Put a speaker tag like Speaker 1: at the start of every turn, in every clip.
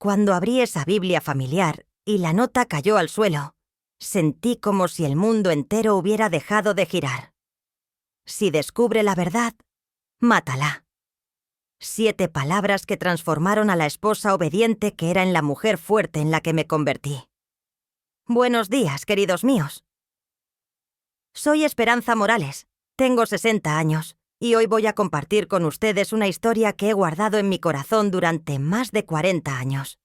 Speaker 1: Cuando abrí esa Biblia familiar y la nota cayó al suelo, sentí como si el mundo entero hubiera dejado de girar. Si descubre la verdad, mátala. 7 palabras que transformaron a la esposa obediente que era en la mujer fuerte en la que me convertí. Buenos días, queridos míos. Soy Esperanza Morales, tengo 60 años, y hoy voy a compartir con ustedes una historia que he guardado en mi corazón durante más de 40 años.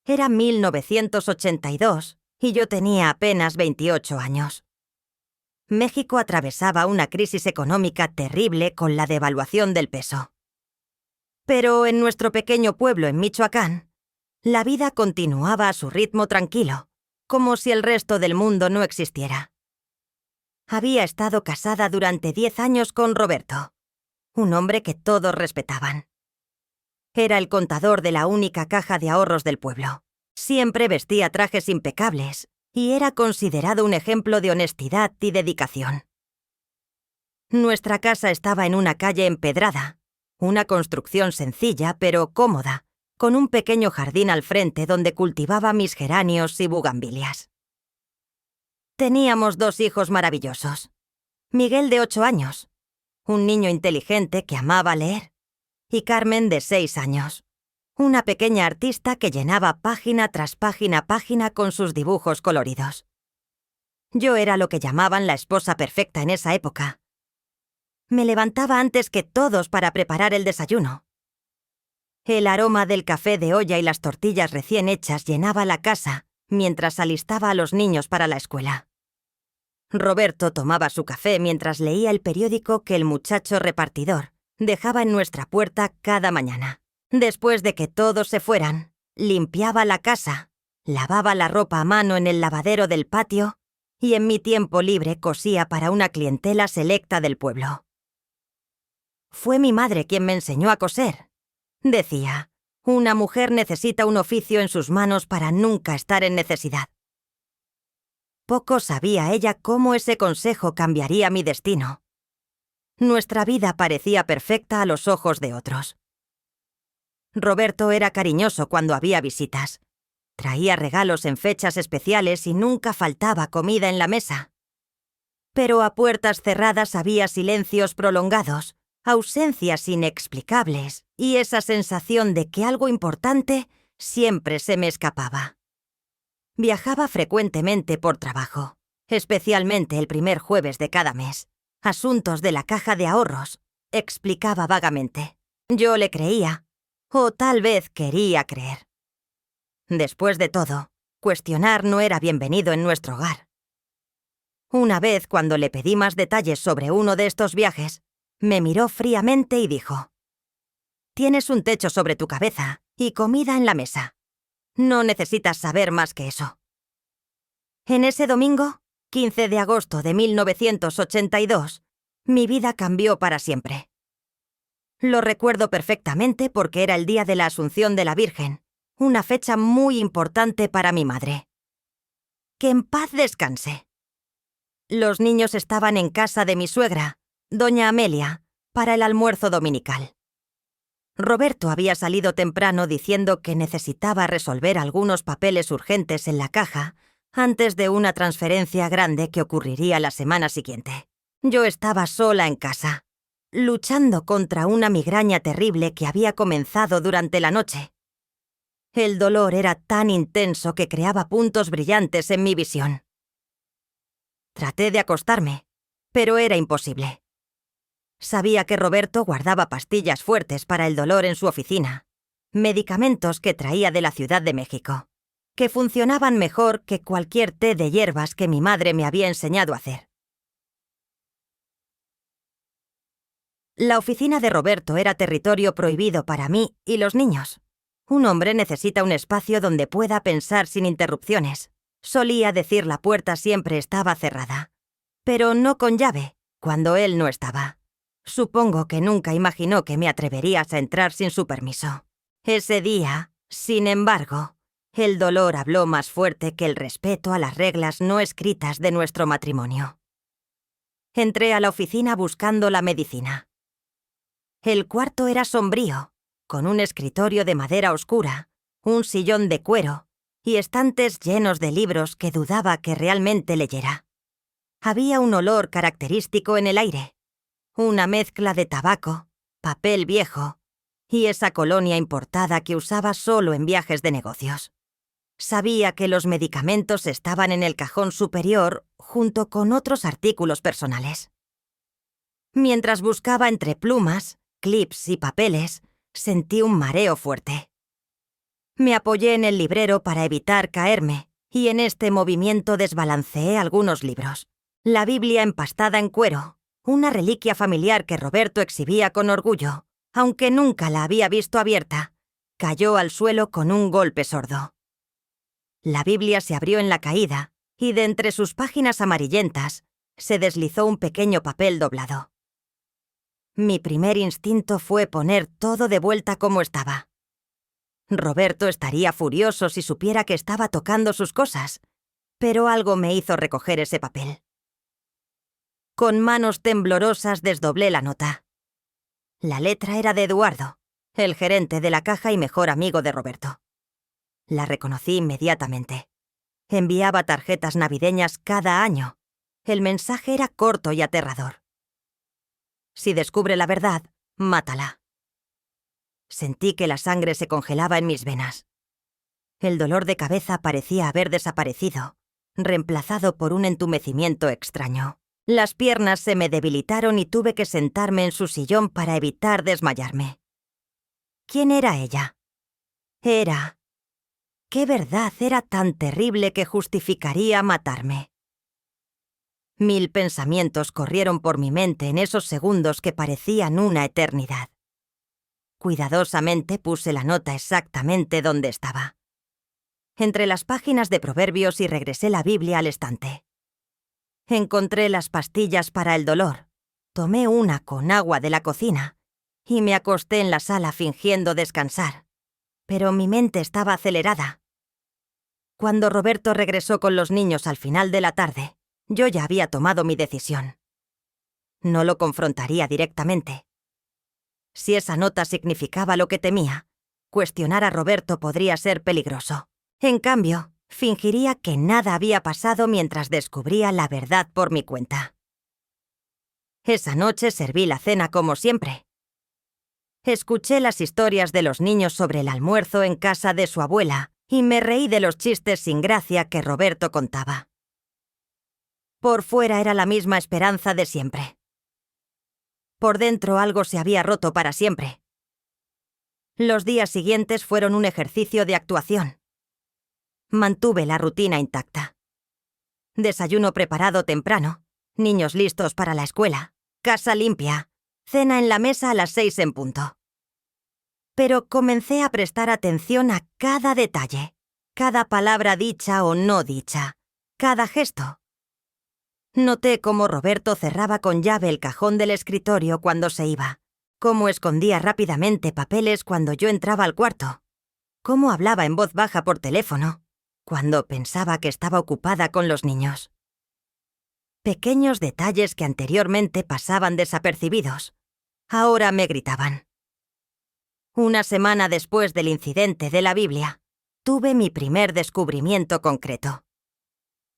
Speaker 1: Era 1982 y yo tenía apenas 28 años. México atravesaba una crisis económica terrible con la devaluación del peso. Pero en nuestro pequeño pueblo en Michoacán, la vida continuaba a su ritmo tranquilo, como si el resto del mundo no existiera. Había estado casada durante 10 años con Roberto, un hombre que todos respetaban. Era el contador de la única caja de ahorros del pueblo. Siempre vestía trajes impecables y era considerado un ejemplo de honestidad y dedicación. Nuestra casa estaba en una calle empedrada, una construcción sencilla pero cómoda, con un pequeño jardín al frente donde cultivaba mis geranios y bugambilias. Teníamos 2 hijos maravillosos. Miguel, de 8 años, un niño inteligente que amaba leer, y Carmen, de 6 años, una pequeña artista que llenaba página tras página con sus dibujos coloridos. Yo era lo que llamaban la esposa perfecta en esa época. Me levantaba antes que todos para preparar el desayuno. El aroma del café de olla y las tortillas recién hechas llenaba la casa mientras alistaba a los niños para la escuela. Roberto tomaba su café mientras leía el periódico que el muchacho repartidor dejaba en nuestra puerta cada mañana. Después de que todos se fueran, limpiaba la casa, lavaba la ropa a mano en el lavadero del patio y en mi tiempo libre cosía para una clientela selecta del pueblo. Fue mi madre quien me enseñó a coser. Decía, una mujer necesita un oficio en sus manos para nunca estar en necesidad. Poco sabía ella cómo ese consejo cambiaría mi destino. Nuestra vida parecía perfecta a los ojos de otros. Roberto era cariñoso cuando había visitas. Traía regalos en fechas especiales y nunca faltaba comida en la mesa. Pero a puertas cerradas había silencios prolongados, ausencias inexplicables y esa sensación de que algo importante siempre se me escapaba. Viajaba frecuentemente por trabajo, especialmente el primer jueves de cada mes. Asuntos de la caja de ahorros, explicaba vagamente. Yo le creía, o tal vez quería creer. Después de todo, cuestionar no era bienvenido en nuestro hogar. Una vez, cuando le pedí más detalles sobre uno de estos viajes, me miró fríamente y dijo: «Tienes un techo sobre tu cabeza y comida en la mesa. No necesitas saber más que eso». En ese domingo, 15 de agosto de 1982, mi vida cambió para siempre. Lo recuerdo perfectamente porque era el día de la Asunción de la Virgen, una fecha muy importante para mi madre. Que en paz descanse. Los niños estaban en casa de mi suegra, doña Amelia, para el almuerzo dominical. Roberto había salido temprano diciendo que necesitaba resolver algunos papeles urgentes en la caja antes de una transferencia grande que ocurriría la semana siguiente. Yo estaba sola en casa, luchando contra una migraña terrible que había comenzado durante la noche. El dolor era tan intenso que creaba puntos brillantes en mi visión. Traté de acostarme, pero era imposible. Sabía que Roberto guardaba pastillas fuertes para el dolor en su oficina, medicamentos que traía de la Ciudad de México, que funcionaban mejor que cualquier té de hierbas que mi madre me había enseñado a hacer. La oficina de Roberto era territorio prohibido para mí y los niños. Un hombre necesita un espacio donde pueda pensar sin interrupciones. Solía decir la puerta siempre estaba cerrada, pero no con llave, cuando él no estaba. Supongo que nunca imaginó que me atreverías a entrar sin su permiso. Ese día, sin embargo, el dolor habló más fuerte que el respeto a las reglas no escritas de nuestro matrimonio. Entré a la oficina buscando la medicina. El cuarto era sombrío, con un escritorio de madera oscura, un sillón de cuero y estantes llenos de libros que dudaba que realmente leyera. Había un olor característico en el aire, una mezcla de tabaco, papel viejo y esa colonia importada que usaba solo en viajes de negocios. Sabía que los medicamentos estaban en el cajón superior junto con otros artículos personales. Mientras buscaba entre plumas, clips y papeles, sentí un mareo fuerte. Me apoyé en el librero para evitar caerme y en este movimiento desbalanceé algunos libros. La Biblia empastada en cuero, una reliquia familiar que Roberto exhibía con orgullo, aunque nunca la había visto abierta, cayó al suelo con un golpe sordo. La Biblia se abrió en la caída y de entre sus páginas amarillentas se deslizó un pequeño papel doblado. Mi primer instinto fue poner todo de vuelta como estaba. Roberto estaría furioso si supiera que estaba tocando sus cosas, pero algo me hizo recoger ese papel. Con manos temblorosas desdoblé la nota. La letra era de Eduardo, el gerente de la caja y mejor amigo de Roberto. La reconocí inmediatamente. Enviaba tarjetas navideñas cada año. El mensaje era corto y aterrador. Si descubre la verdad, mátala. Sentí que la sangre se congelaba en mis venas. El dolor de cabeza parecía haber desaparecido, reemplazado por un entumecimiento extraño. Las piernas se me debilitaron y tuve que sentarme en su sillón para evitar desmayarme. ¿Quién era ella? ¿Qué verdad era tan terrible que justificaría matarme? 1000 pensamientos corrieron por mi mente en esos segundos que parecían una eternidad. Cuidadosamente puse la nota exactamente donde estaba. Entre las páginas de proverbios y regresé la Biblia al estante. Encontré las pastillas para el dolor, tomé una con agua de la cocina y me acosté en la sala fingiendo descansar, pero mi mente estaba acelerada. Cuando Roberto regresó con los niños al final de la tarde, yo ya había tomado mi decisión. No lo confrontaría directamente. Si esa nota significaba lo que temía, cuestionar a Roberto podría ser peligroso. En cambio, fingiría que nada había pasado mientras descubría la verdad por mi cuenta. Esa noche serví la cena como siempre. Escuché las historias de los niños sobre el almuerzo en casa de su abuela y me reí de los chistes sin gracia que Roberto contaba. Por fuera era la misma esperanza de siempre. Por dentro algo se había roto para siempre. Los días siguientes fueron un ejercicio de actuación. Mantuve la rutina intacta. Desayuno preparado temprano, niños listos para la escuela, casa limpia, cena en la mesa a las 6 en punto. Pero comencé a prestar atención a cada detalle, cada palabra dicha o no dicha, cada gesto. Noté cómo Roberto cerraba con llave el cajón del escritorio cuando se iba, cómo escondía rápidamente papeles cuando yo entraba al cuarto, cómo hablaba en voz baja por teléfono, cuando pensaba que estaba ocupada con los niños. Pequeños detalles que anteriormente pasaban desapercibidos, ahora me gritaban. Una semana después del incidente de la Biblia, tuve mi primer descubrimiento concreto.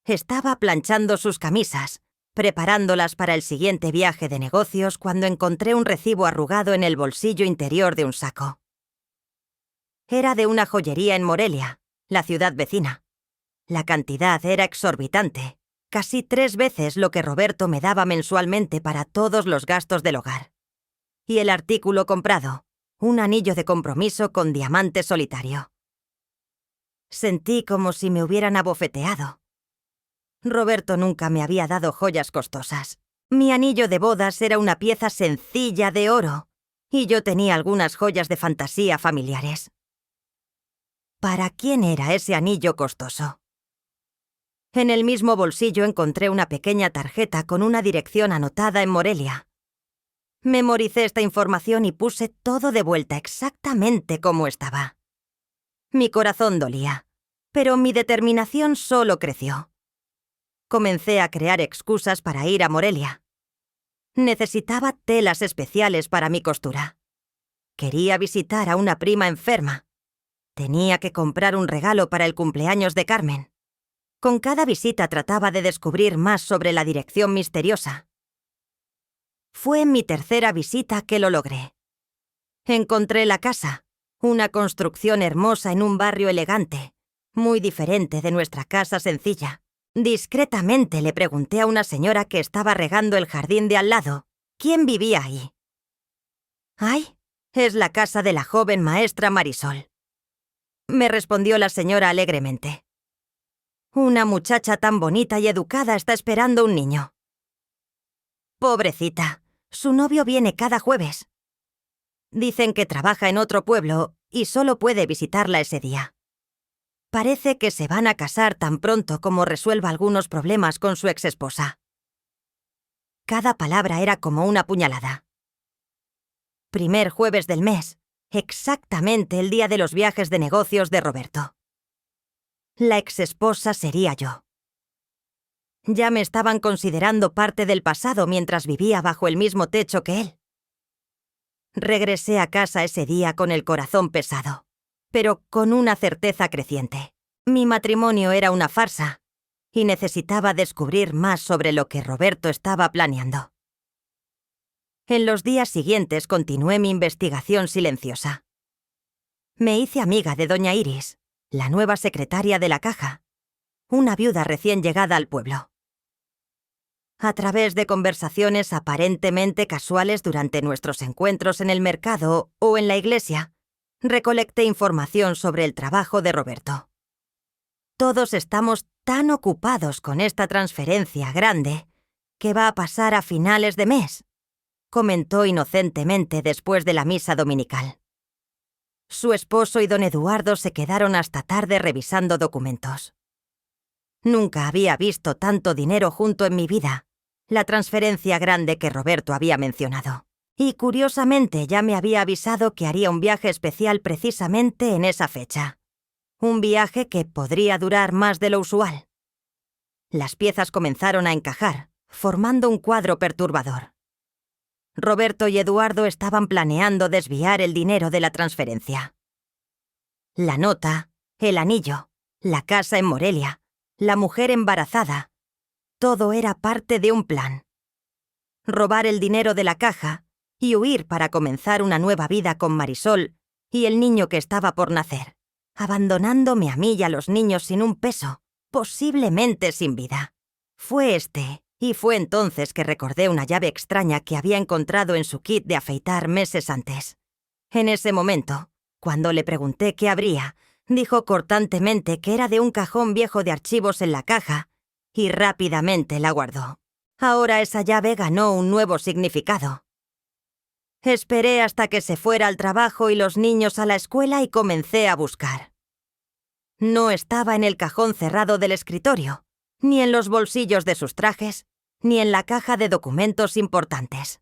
Speaker 1: Estaba planchando sus camisas, preparándolas para el siguiente viaje de negocios cuando encontré un recibo arrugado en el bolsillo interior de un saco. Era de una joyería en Morelia, la ciudad vecina. La cantidad era exorbitante, casi 3 veces lo que Roberto me daba mensualmente para todos los gastos del hogar. Y el artículo comprado, un anillo de compromiso con diamante solitario. Sentí como si me hubieran abofeteado. Roberto nunca me había dado joyas costosas. Mi anillo de bodas era una pieza sencilla de oro, y yo tenía algunas joyas de fantasía familiares. ¿Para quién era ese anillo costoso? En el mismo bolsillo encontré una pequeña tarjeta con una dirección anotada en Morelia. Memoricé esta información y puse todo de vuelta exactamente como estaba. Mi corazón dolía, pero mi determinación solo creció. Comencé a crear excusas para ir a Morelia. Necesitaba telas especiales para mi costura. Quería visitar a una prima enferma. Tenía que comprar un regalo para el cumpleaños de Carmen. Con cada visita trataba de descubrir más sobre la dirección misteriosa. Fue en mi tercera visita que lo logré. Encontré la casa, una construcción hermosa en un barrio elegante, muy diferente de nuestra casa sencilla. Discretamente le pregunté a una señora que estaba regando el jardín de al lado, ¿quién vivía ahí? «Ay, es la casa de la joven maestra Marisol», me respondió la señora alegremente. «Una muchacha tan bonita y educada está esperando un niño». «Pobrecita, su novio viene cada jueves. Dicen que trabaja en otro pueblo y solo puede visitarla ese día. Parece que se van a casar tan pronto como resuelva algunos problemas con su exesposa». Cada palabra era como una puñalada. Primer jueves del mes, exactamente el día de los viajes de negocios de Roberto. La exesposa sería yo. Ya me estaban considerando parte del pasado mientras vivía bajo el mismo techo que él. Regresé a casa ese día con el corazón pesado, pero con una certeza creciente. Mi matrimonio era una farsa y necesitaba descubrir más sobre lo que Roberto estaba planeando. En los días siguientes continué mi investigación silenciosa. Me hice amiga de doña Iris, la nueva secretaria de la caja, una viuda recién llegada al pueblo. A través de conversaciones aparentemente casuales durante nuestros encuentros en el mercado o en la iglesia, recolecté información sobre el trabajo de Roberto. Todos estamos tan ocupados con esta transferencia grande que va a pasar a finales de mes, comentó inocentemente después de la misa dominical. Su esposo y don Eduardo se quedaron hasta tarde revisando documentos. Nunca había visto tanto dinero junto en mi vida, la transferencia grande que Roberto había mencionado. Y curiosamente ya me había avisado que haría un viaje especial precisamente en esa fecha. Un viaje que podría durar más de lo usual. Las piezas comenzaron a encajar, formando un cuadro perturbador. Roberto y Eduardo estaban planeando desviar el dinero de la transferencia. La nota, el anillo, la casa en Morelia, la mujer embarazada, todo era parte de un plan. Robar el dinero de la caja y huir para comenzar una nueva vida con Marisol y el niño que estaba por nacer, abandonándome a mí y a los niños sin un peso, posiblemente sin vida. Y fue entonces que recordé una llave extraña que había encontrado en su kit de afeitar meses antes. En ese momento, cuando le pregunté qué habría, dijo cortantemente que era de un cajón viejo de archivos en la caja y rápidamente la guardó. Ahora esa llave ganó un nuevo significado. Esperé hasta que se fuera al trabajo y los niños a la escuela y comencé a buscar. No estaba en el cajón cerrado del escritorio, ni en los bolsillos de sus trajes, ni en la caja de documentos importantes.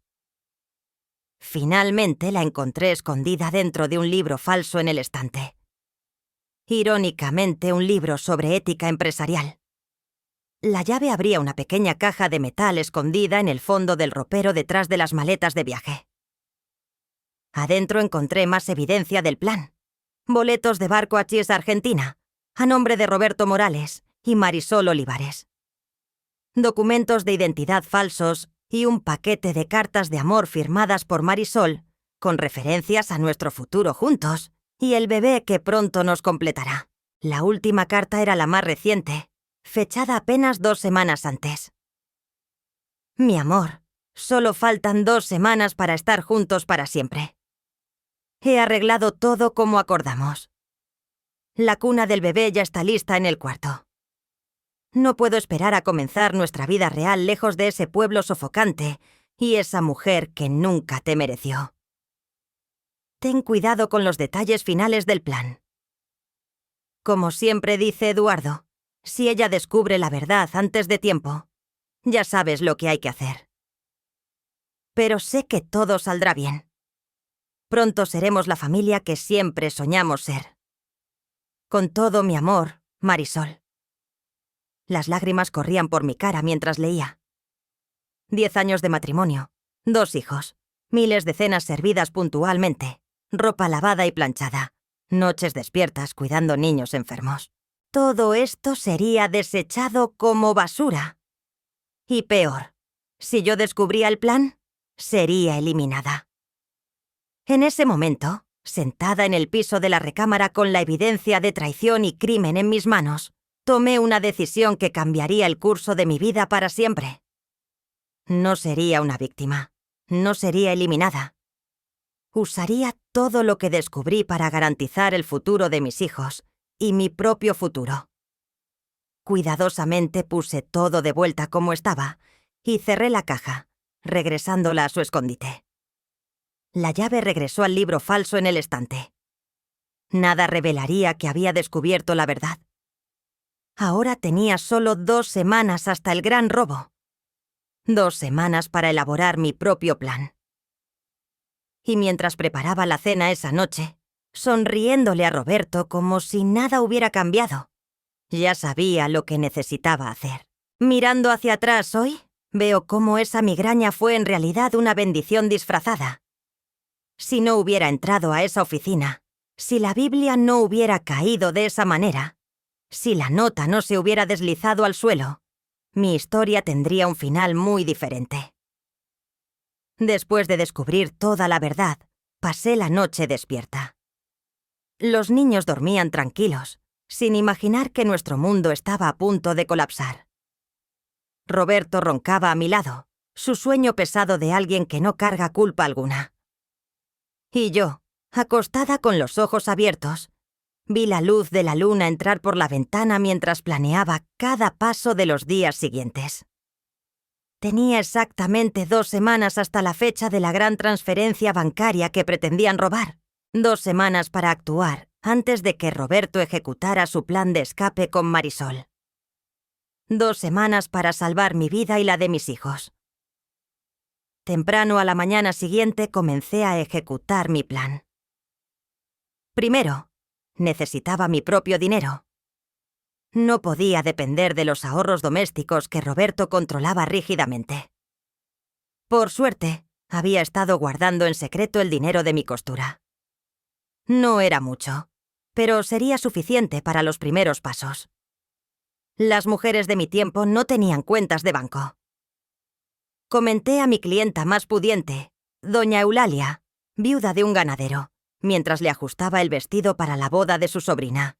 Speaker 1: Finalmente la encontré escondida dentro de un libro falso en el estante. Irónicamente, un libro sobre ética empresarial. La llave abría una pequeña caja de metal escondida en el fondo del ropero detrás de las maletas de viaje. Adentro encontré más evidencia del plan. Boletos de barco a Chiesa, Argentina, a nombre de Roberto Morales y Marisol Olivares. Documentos de identidad falsos y un paquete de cartas de amor firmadas por Marisol, con referencias a nuestro futuro juntos y el bebé que pronto nos completará. La última carta era la más reciente, fechada apenas 2 semanas antes. Mi amor, solo faltan 2 semanas para estar juntos para siempre. He arreglado todo como acordamos. La cuna del bebé ya está lista en el cuarto. No puedo esperar a comenzar nuestra vida real lejos de ese pueblo sofocante y esa mujer que nunca te mereció. Ten cuidado con los detalles finales del plan. Como siempre dice Eduardo, si ella descubre la verdad antes de tiempo, ya sabes lo que hay que hacer. Pero sé que todo saldrá bien. Pronto seremos la familia que siempre soñamos ser. Con todo mi amor, Marisol. Las lágrimas corrían por mi cara mientras leía. 10 años de matrimonio, 2 hijos, miles de cenas servidas puntualmente, ropa lavada y planchada, noches despiertas cuidando niños enfermos. Todo esto sería desechado como basura. Y peor, si yo descubría el plan, sería eliminada. En ese momento, sentada en el piso de la recámara con la evidencia de traición y crimen en mis manos, tomé una decisión que cambiaría el curso de mi vida para siempre. No sería una víctima, no sería eliminada. Usaría todo lo que descubrí para garantizar el futuro de mis hijos y mi propio futuro. Cuidadosamente puse todo de vuelta como estaba y cerré la caja, regresándola a su escondite. La llave regresó al libro falso en el estante. Nada revelaría que había descubierto la verdad. Ahora tenía solo 2 semanas hasta el gran robo. 2 semanas para elaborar mi propio plan. Y mientras preparaba la cena esa noche, sonriéndole a Roberto como si nada hubiera cambiado, ya sabía lo que necesitaba hacer. Mirando hacia atrás hoy, veo cómo esa migraña fue en realidad una bendición disfrazada. Si no hubiera entrado a esa oficina, si la Biblia no hubiera caído de esa manera, si la nota no se hubiera deslizado al suelo, mi historia tendría un final muy diferente. Después de descubrir toda la verdad, pasé la noche despierta. Los niños dormían tranquilos, sin imaginar que nuestro mundo estaba a punto de colapsar. Roberto roncaba a mi lado, su sueño pesado de alguien que no carga culpa alguna. Y yo, acostada con los ojos abiertos, vi la luz de la luna entrar por la ventana mientras planeaba cada paso de los días siguientes. Tenía exactamente 2 semanas hasta la fecha de la gran transferencia bancaria que pretendían robar. 2 semanas para actuar antes de que Roberto ejecutara su plan de escape con Marisol. 2 semanas para salvar mi vida y la de mis hijos. Temprano a la mañana siguiente comencé a ejecutar mi plan. Primero, necesitaba mi propio dinero. No podía depender de los ahorros domésticos que Roberto controlaba rígidamente. Por suerte, había estado guardando en secreto el dinero de mi costura. No era mucho, pero sería suficiente para los primeros pasos. Las mujeres de mi tiempo no tenían cuentas de banco. Comenté a mi clienta más pudiente, doña Eulalia, viuda de un ganadero, mientras le ajustaba el vestido para la boda de su sobrina.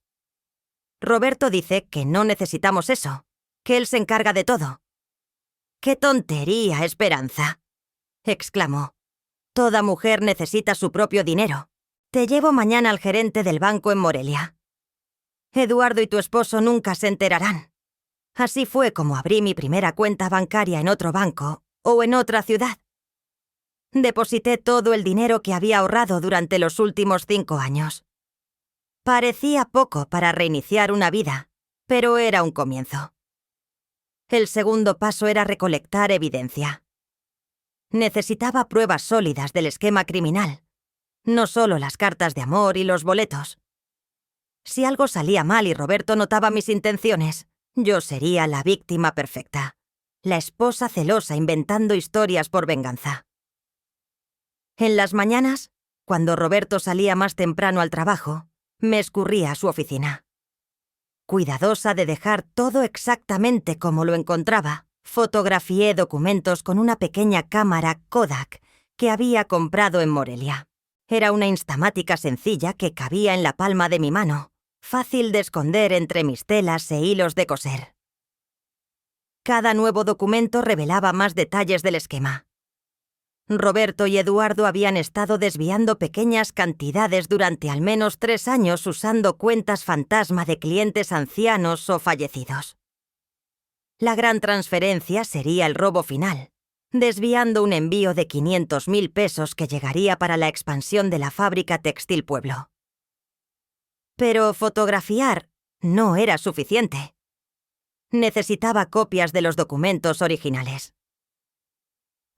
Speaker 1: Roberto dice que no necesitamos eso, que él se encarga de todo. ¡Qué tontería, Esperanza!, exclamó. Toda mujer necesita su propio dinero. Te llevo mañana al gerente del banco en Morelia. Eduardo y tu esposo nunca se enterarán. Así fue como abrí mi primera cuenta bancaria en otro banco o en otra ciudad. Deposité todo el dinero que había ahorrado durante los últimos 5 años. Parecía poco para reiniciar una vida, pero era un comienzo. El segundo paso era recolectar evidencia. Necesitaba pruebas sólidas del esquema criminal, no solo las cartas de amor y los boletos. Si algo salía mal y Roberto notaba mis intenciones, yo sería la víctima perfecta, la esposa celosa inventando historias por venganza. En las mañanas, cuando Roberto salía más temprano al trabajo, me escurría a su oficina. Cuidadosa de dejar todo exactamente como lo encontraba, fotografié documentos con una pequeña cámara Kodak que había comprado en Morelia. Era una instamática sencilla que cabía en la palma de mi mano, fácil de esconder entre mis telas e hilos de coser. Cada nuevo documento revelaba más detalles del esquema. Roberto y Eduardo habían estado desviando pequeñas cantidades durante al menos 3 años usando cuentas fantasma de clientes ancianos o fallecidos. La gran transferencia sería el robo final, desviando un envío de 500.000 pesos que llegaría para la expansión de la fábrica Textil Pueblo. Pero fotografiar no era suficiente. Necesitaba copias de los documentos originales.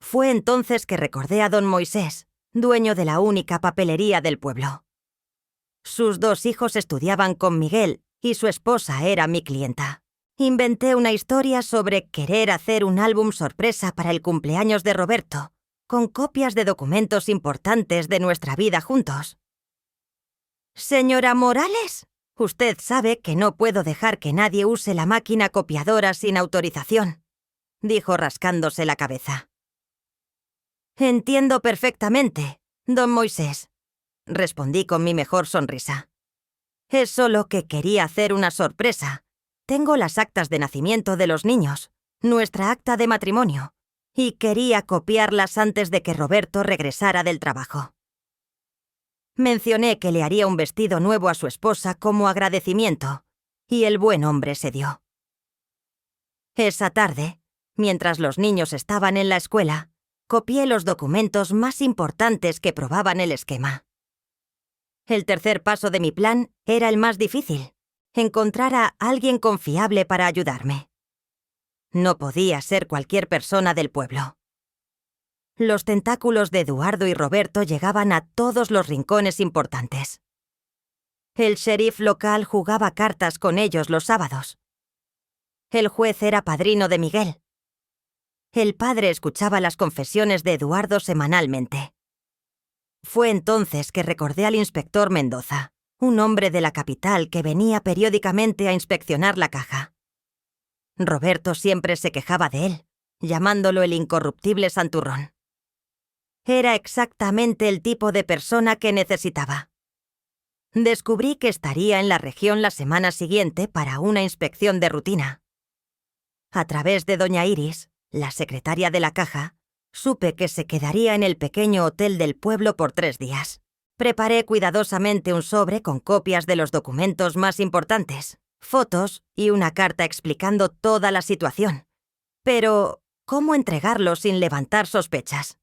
Speaker 1: Fue entonces que recordé a don Moisés, dueño de la única papelería del pueblo. Sus 2 hijos estudiaban con Miguel y su esposa era mi clienta. Inventé una historia sobre querer hacer un álbum sorpresa para el cumpleaños de Roberto, con copias de documentos importantes de nuestra vida juntos. Señora Morales, usted sabe que no puedo dejar que nadie use la máquina copiadora sin autorización, dijo rascándose la cabeza. Entiendo perfectamente, don Moisés, respondí con mi mejor sonrisa. Es solo que quería hacer una sorpresa. Tengo las actas de nacimiento de los niños, nuestra acta de matrimonio, y quería copiarlas antes de que Roberto regresara del trabajo. Mencioné que le haría un vestido nuevo a su esposa como agradecimiento, y el buen hombre cedió. Esa tarde, mientras los niños estaban en la escuela, copié los documentos más importantes que probaban el esquema. El tercer paso de mi plan era el más difícil: encontrar a alguien confiable para ayudarme. No podía ser cualquier persona del pueblo. Los tentáculos de Eduardo y Roberto llegaban a todos los rincones importantes. El sheriff local jugaba cartas con ellos los sábados. El juez era padrino de Miguel. El padre escuchaba las confesiones de Eduardo semanalmente. Fue entonces que recordé al inspector Mendoza, un hombre de la capital que venía periódicamente a inspeccionar la caja. Roberto siempre se quejaba de él, llamándolo el incorruptible santurrón. Era exactamente el tipo de persona que necesitaba. Descubrí que estaría en la región la semana siguiente para una inspección de rutina. A través de doña Iris, la secretaria de la caja, supe que se quedaría en el pequeño hotel del pueblo por 3 días. Preparé cuidadosamente un sobre con copias de los documentos más importantes, fotos y una carta explicando toda la situación. Pero, ¿cómo entregarlo sin levantar sospechas?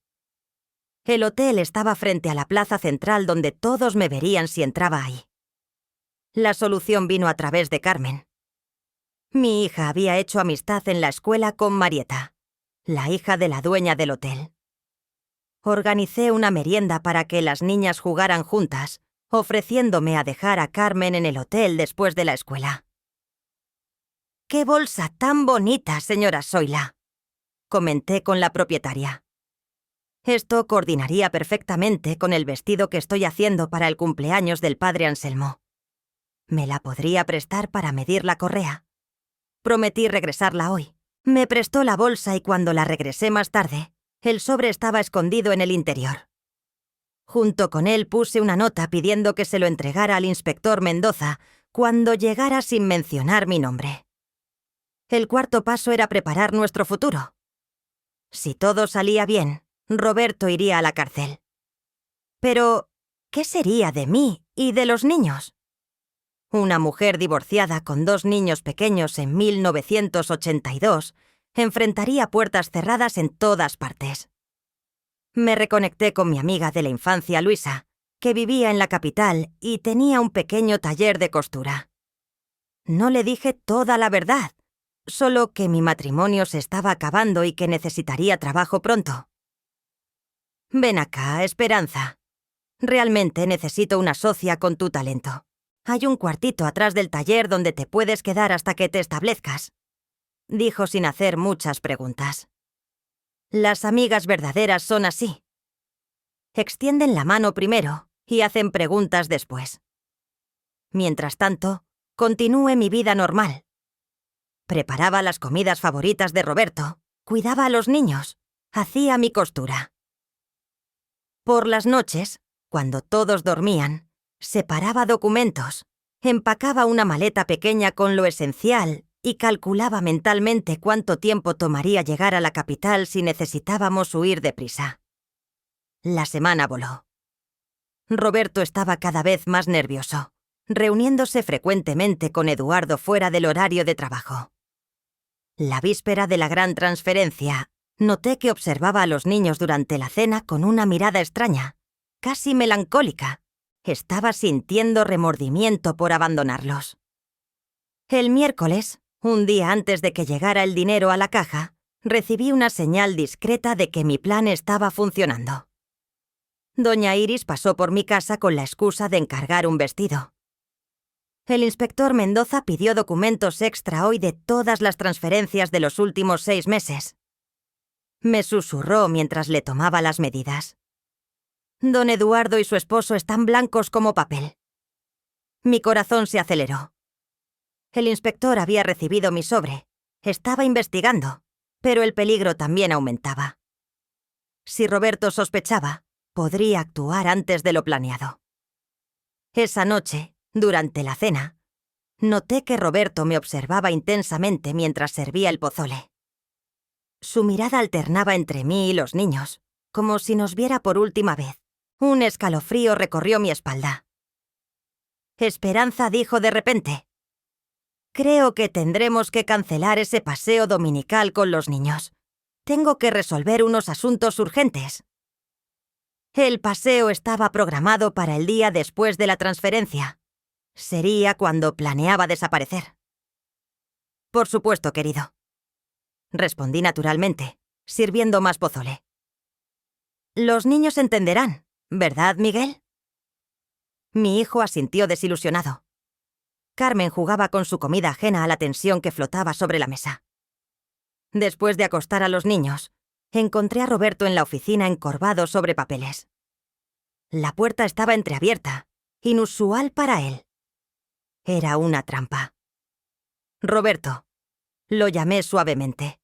Speaker 1: El hotel estaba frente a la plaza central donde todos me verían si entraba ahí. La solución vino a través de Carmen. Mi hija había hecho amistad en la escuela con Marieta, la hija de la dueña del hotel. Organicé una merienda para que las niñas jugaran juntas, ofreciéndome a dejar a Carmen en el hotel después de la escuela. «¡Qué bolsa tan bonita, señora Zoila!», comenté con la propietaria. Esto coordinaría perfectamente con el vestido que estoy haciendo para el cumpleaños del padre Anselmo. ¿Me la podría prestar para medir la correa? Prometí regresarla hoy. Me prestó la bolsa y cuando la regresé más tarde, el sobre estaba escondido en el interior. Junto con él puse una nota pidiendo que se lo entregara al inspector Mendoza cuando llegara sin mencionar mi nombre. El cuarto paso era preparar nuestro futuro. Si todo salía bien, Roberto iría a la cárcel. Pero, ¿qué sería de mí y de los niños? Una mujer divorciada con 2 niños pequeños en 1982 enfrentaría puertas cerradas en todas partes. Me reconecté con mi amiga de la infancia, Luisa, que vivía en la capital y tenía un pequeño taller de costura. No le dije toda la verdad, solo que mi matrimonio se estaba acabando y que necesitaría trabajo pronto. «Ven acá, Esperanza. Realmente necesito una socia con tu talento. Hay un cuartito atrás del taller donde te puedes quedar hasta que te establezcas», dijo sin hacer muchas preguntas. Las amigas verdaderas son así. Extienden la mano primero y hacen preguntas después. Mientras tanto, continué mi vida normal. Preparaba las comidas favoritas de Roberto, cuidaba a los niños, hacía mi costura. Por las noches, cuando todos dormían, separaba documentos, empacaba una maleta pequeña con lo esencial y calculaba mentalmente cuánto tiempo tomaría llegar a la capital si necesitábamos huir deprisa. La semana voló. Roberto estaba cada vez más nervioso, reuniéndose frecuentemente con Eduardo fuera del horario de trabajo. La víspera de la gran transferencia, noté que observaba a los niños durante la cena con una mirada extraña, casi melancólica. Estaba sintiendo remordimiento por abandonarlos. El miércoles, un día antes de que llegara el dinero a la caja, recibí una señal discreta de que mi plan estaba funcionando. Doña Iris pasó por mi casa con la excusa de encargar un vestido. El inspector Mendoza pidió documentos extra hoy de todas las transferencias de los últimos 6 meses. Me susurró mientras le tomaba las medidas. Don Eduardo y su esposo están blancos como papel. Mi corazón se aceleró. El inspector había recibido mi sobre. Estaba investigando, pero el peligro también aumentaba. Si Roberto sospechaba, podría actuar antes de lo planeado. Esa noche, durante la cena, noté que Roberto me observaba intensamente mientras servía el pozole. Su mirada alternaba entre mí y los niños, como si nos viera por última vez. Un escalofrío recorrió mi espalda. Esperanza dijo de repente: «Creo que tendremos que cancelar ese paseo dominical con los niños. Tengo que resolver unos asuntos urgentes». El paseo estaba programado para el día después de la transferencia. Sería cuando planeaba desaparecer. «Por supuesto, querido», respondí naturalmente, sirviendo más pozole. «Los niños entenderán, ¿verdad, Miguel?» Mi hijo asintió desilusionado. Carmen jugaba con su comida ajena a la tensión que flotaba sobre la mesa. Después de acostar a los niños, encontré a Roberto en la oficina encorvado sobre papeles. La puerta estaba entreabierta, inusual para él. Era una trampa. «Roberto», lo llamé suavemente.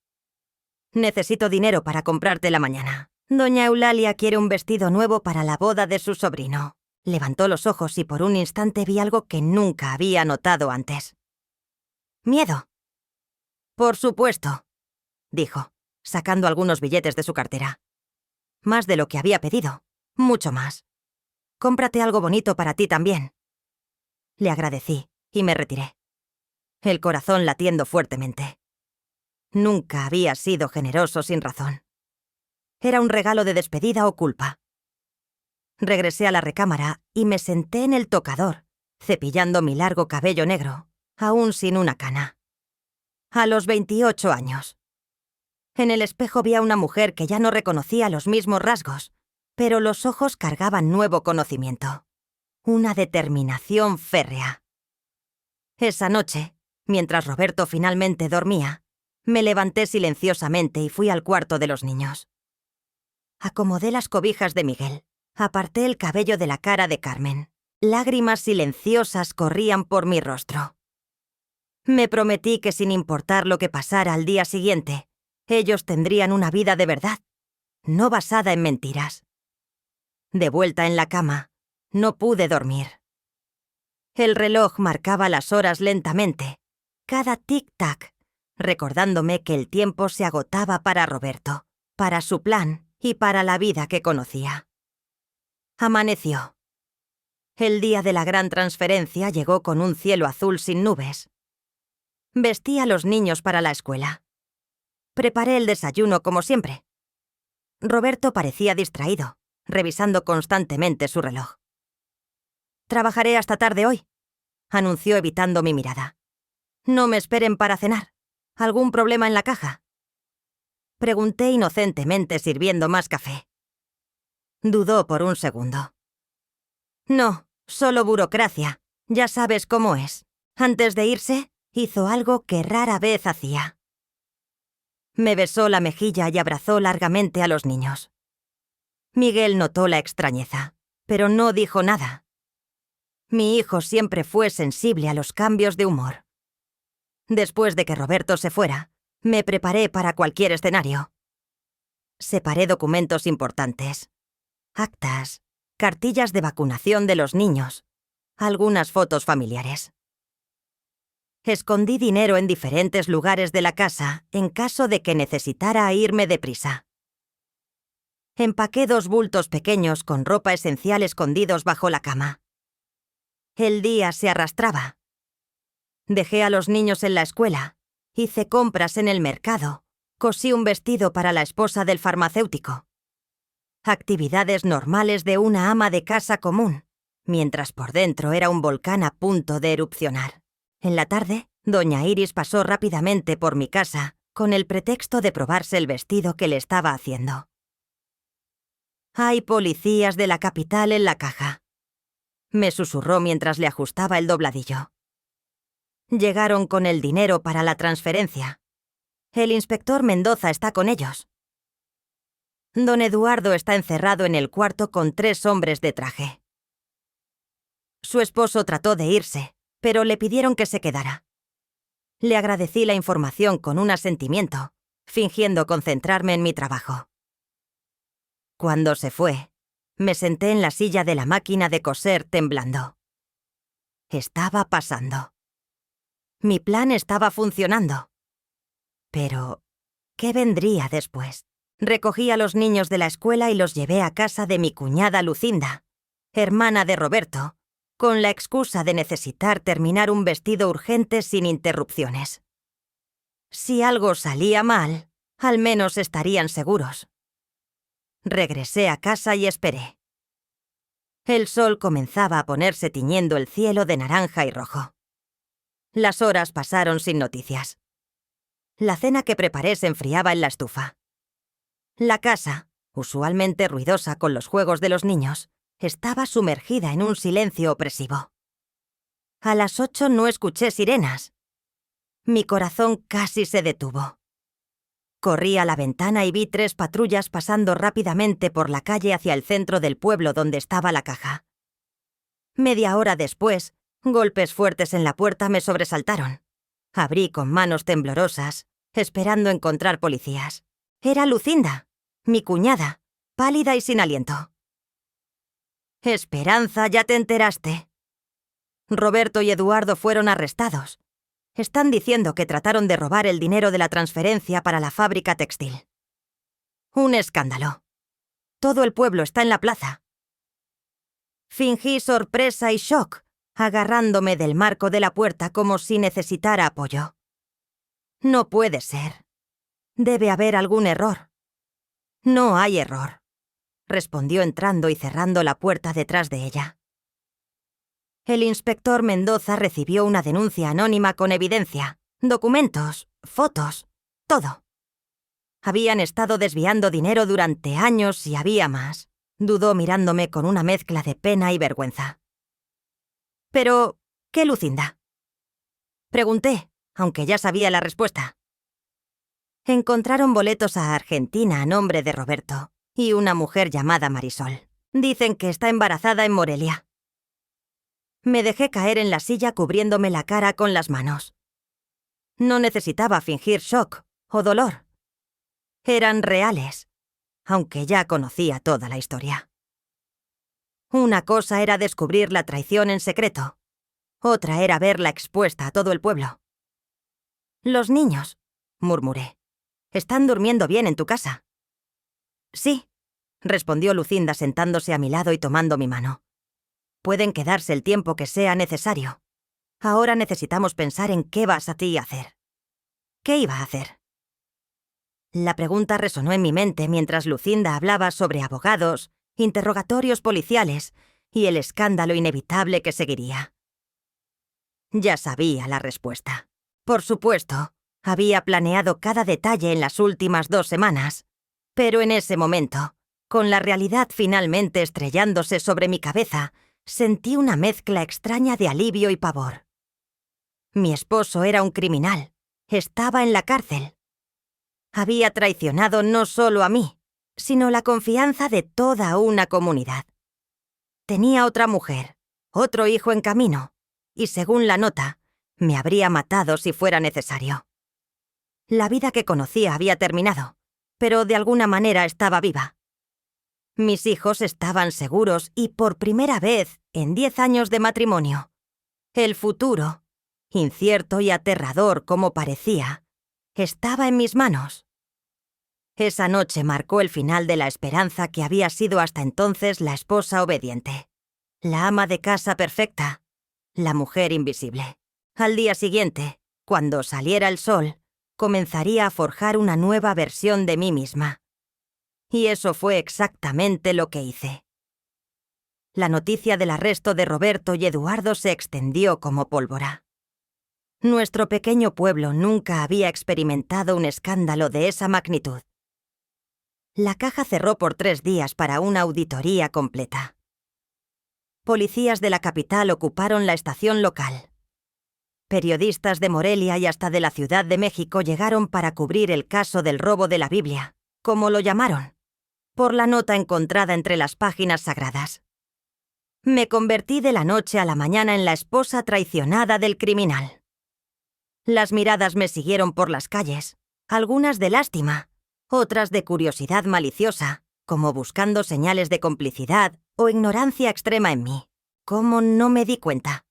Speaker 1: «Necesito dinero para comprarte la mañana. Doña Eulalia quiere un vestido nuevo para la boda de su sobrino». Levantó los ojos y por un instante vi algo que nunca había notado antes. «Miedo». «Por supuesto», dijo, sacando algunos billetes de su cartera. «Más de lo que había pedido, mucho más. Cómprate algo bonito para ti también». Le agradecí y me retiré, el corazón latiendo fuertemente. Nunca había sido generoso sin razón. Era un regalo de despedida o culpa. Regresé a la recámara y me senté en el tocador, cepillando mi largo cabello negro, aún sin una cana. A los 28 años. En el espejo vi a una mujer que ya no reconocía los mismos rasgos, pero los ojos cargaban nuevo conocimiento. Una determinación férrea. Esa noche, mientras Roberto finalmente dormía, me levanté silenciosamente y fui al cuarto de los niños. Acomodé las cobijas de Miguel. Aparté el cabello de la cara de Carmen. Lágrimas silenciosas corrían por mi rostro. Me prometí que sin importar lo que pasara al día siguiente, ellos tendrían una vida de verdad, no basada en mentiras. De vuelta en la cama, no pude dormir. El reloj marcaba las horas lentamente, cada tic-tac, recordándome que el tiempo se agotaba para Roberto, para su plan y para la vida que conocía. Amaneció. El día de la gran transferencia llegó con un cielo azul sin nubes. Vestí a los niños para la escuela. Preparé el desayuno como siempre. Roberto parecía distraído, revisando constantemente su reloj. «Trabajaré hasta tarde hoy», anunció evitando mi mirada. «No me esperen para cenar. ¿Algún problema en la caja?». Pregunté inocentemente sirviendo más café. Dudó por un segundo. «No, solo burocracia. Ya sabes cómo es». Antes de irse, hizo algo que rara vez hacía. Me besó la mejilla y abrazó largamente a los niños. Miguel notó la extrañeza, pero no dijo nada. Mi hijo siempre fue sensible a los cambios de humor. Después de que Roberto se fuera, me preparé para cualquier escenario. Separé documentos importantes. Actas, cartillas de vacunación de los niños, algunas fotos familiares. Escondí dinero en diferentes lugares de la casa en caso de que necesitara irme deprisa. Empaqué 2 bultos pequeños con ropa esencial escondidos bajo la cama. El día se arrastraba. Dejé a los niños en la escuela, hice compras en el mercado, cosí un vestido para la esposa del farmacéutico. Actividades normales de una ama de casa común, mientras por dentro era un volcán a punto de erupcionar. En la tarde, doña Iris pasó rápidamente por mi casa con el pretexto de probarse el vestido que le estaba haciendo. «Hay policías de la capital en la caja», me susurró mientras le ajustaba el dobladillo. «Llegaron con el dinero para la transferencia. El inspector Mendoza está con ellos. Don Eduardo está encerrado en el cuarto con 3 hombres de traje». Su esposo trató de irse, pero le pidieron que se quedara. Le agradecí la información con un asentimiento, fingiendo concentrarme en mi trabajo. Cuando se fue, me senté en la silla de la máquina de coser temblando. Estaba pasando. Mi plan estaba funcionando. Pero, ¿qué vendría después? Recogí a los niños de la escuela y los llevé a casa de mi cuñada Lucinda, hermana de Roberto, con la excusa de necesitar terminar un vestido urgente sin interrupciones. Si algo salía mal, al menos estarían seguros. Regresé a casa y esperé. El sol comenzaba a ponerse tiñendo el cielo de naranja y rojo. Las horas pasaron sin noticias. La cena que preparé se enfriaba en la estufa. La casa, usualmente ruidosa con los juegos de los niños, estaba sumergida en un silencio opresivo. A las 8 no escuché sirenas. Mi corazón casi se detuvo. Corrí a la ventana y vi 3 patrullas pasando rápidamente por la calle hacia el centro del pueblo donde estaba la caja. Media hora después, golpes fuertes en la puerta me sobresaltaron. Abrí con manos temblorosas, esperando encontrar policías. Era Lucinda, mi cuñada, pálida y sin aliento. Esperanza, ya te enteraste. Roberto y Eduardo fueron arrestados. Están diciendo que trataron de robar el dinero de la transferencia para la fábrica textil. Un escándalo. Todo el pueblo está en la plaza. Fingí sorpresa y shock, agarrándome del marco de la puerta como si necesitara apoyo. No puede ser. Debe haber algún error. No hay error, respondió entrando y cerrando la puerta detrás de ella. El inspector Mendoza recibió una denuncia anónima con evidencia, documentos, fotos, todo. Habían estado desviando dinero durante años y había más, dudó mirándome con una mezcla de pena y vergüenza. Pero, ¿qué Lucinda? Pregunté, aunque ya sabía la respuesta. Encontraron boletos a Argentina a nombre de Roberto y una mujer llamada Marisol. Dicen que está embarazada en Morelia. Me dejé caer en la silla cubriéndome la cara con las manos. No necesitaba fingir shock o dolor. Eran reales, aunque ya conocía toda la historia. Una cosa era descubrir la traición en secreto. Otra era verla expuesta a todo el pueblo. «Los niños», murmuré, «están durmiendo bien en tu casa». «Sí», respondió Lucinda sentándose a mi lado y tomando mi mano. «Pueden quedarse el tiempo que sea necesario. Ahora necesitamos pensar en qué vas a ti a hacer». ¿Qué iba a hacer? La pregunta resonó en mi mente mientras Lucinda hablaba sobre abogados, interrogatorios policiales y el escándalo inevitable que seguiría. Ya sabía la respuesta. Por supuesto, había planeado cada detalle en las últimas 2 semanas, pero en ese momento, con la realidad finalmente estrellándose sobre mi cabeza, sentí una mezcla extraña de alivio y pavor. Mi esposo era un criminal. Estaba en la cárcel. Había traicionado no solo a mí, sino la confianza de toda una comunidad. Tenía otra mujer, otro hijo en camino, y según la nota, me habría matado si fuera necesario. La vida que conocía había terminado, pero de alguna manera estaba viva. Mis hijos estaban seguros y por primera vez en 10 años de matrimonio. El futuro, incierto y aterrador como parecía, estaba en mis manos. Esa noche marcó el final de la esperanza que había sido hasta entonces la esposa obediente, la ama de casa perfecta, la mujer invisible. Al día siguiente, cuando saliera el sol, comenzaría a forjar una nueva versión de mí misma. Y eso fue exactamente lo que hice. La noticia del arresto de Roberto y Eduardo se extendió como pólvora. Nuestro pequeño pueblo nunca había experimentado un escándalo de esa magnitud. La caja cerró por 3 días para una auditoría completa. Policías de la capital ocuparon la estación local. Periodistas de Morelia y hasta de la Ciudad de México llegaron para cubrir el caso del robo de la Biblia, como lo llamaron, por la nota encontrada entre las páginas sagradas. Me convertí de la noche a la mañana en la esposa traicionada del criminal. Las miradas me siguieron por las calles, algunas de lástima, otras de curiosidad maliciosa, como buscando señales de complicidad o ignorancia extrema en mí. ¿Cómo no me di cuenta?